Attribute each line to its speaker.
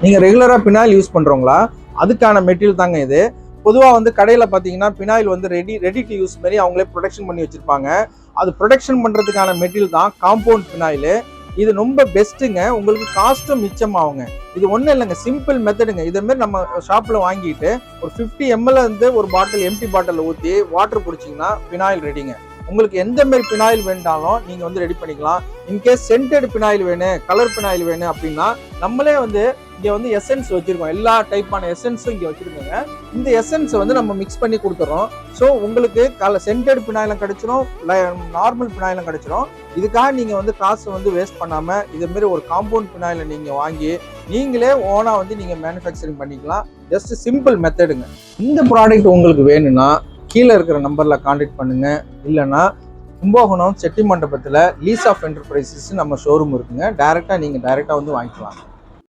Speaker 1: நீங்கள் ரெகுலராக phenyl use பண்ணுறவங்களா அதுக்கான மெட்டீரியல் தாங்க இது. பொதுவாக வந்து கடையில் பார்த்தீங்கன்னா பினாயில் வந்து ரெடி டு யூஸ் மாதிரி அவங்களே ப்ரொடக்ஷன் பண்ணி வச்சுருப்பாங்க. அது ப்ரொடக்ஷன் பண்ணுறதுக்கான மெட்டீரியல் தான் காம்பவுண்ட் பினாயில். இது ரொம்ப பெஸ்ட்டுங்க. உங்களுக்கு காஸ்ட்டும் மிச்சமாகுங்க. இது ஒன்றும் இல்லைங்க, சிம்பிள் மெத்தடுங்க. இதேமாரி நம்ம ஷாப்பில் வாங்கிட்டு ஒரு 50 ml வந்து ஒரு பாட்டில் எம்டி பாட்டிலில் ஊற்றி வாட்டர் குடிச்சிங்கன்னா பினாயில் ரெடிங்க. உங்களுக்கு எந்த மாதிரி பினாயில் வேண்டாலும் நீங்கள் வந்து ரெடி பண்ணிக்கலாம். இன்கேஸ் சென்டட் பினாயில் வேணும், கலர் பினாயில் வேணும் அப்படின்னா நம்மளே வந்து இங்கே வந்து எசன்ஸ் வச்சுருக்கோம். எல்லா டைப்பான எசன்ஸும் இங்கே வச்சுருக்கோங்க. இந்த எசன்ஸை வந்து நம்ம மிக்ஸ் பண்ணி கொடுத்துறோம். ஸோ உங்களுக்கு சென்டட் பினாயிலும் கிடச்சிரும், நார்மல் பினாயிலும் கிடச்சிரும். இதுக்காக நீங்கள் வந்து காசு வந்து வேஸ்ட் பண்ணாமல் இதேமாரி ஒரு காம்பவுண்ட் பினாயிலை நீங்கள் வாங்கி நீங்களே ஓனாக வந்து நீங்கள் மேனுஃபேக்சரிங் பண்ணிக்கலாம். ஜஸ்ட் சிம்பிள் மெத்தடுங்க. இந்த ப்ராடக்ட் உங்களுக்கு வேணும்னா கீழே இருக்கிற நம்பரில் கான்டாக்ட் பண்ணுங்கள். இல்லைன்னா கும்பகோணம் செட்டி மண்டபத்தில் லீஸ் ஆஃப் என்டர்பிரைசஸ் நம்ம ஷோரூம் இருக்குங்க. டைரெக்டாக வந்து வாங்கிக்கலாம்.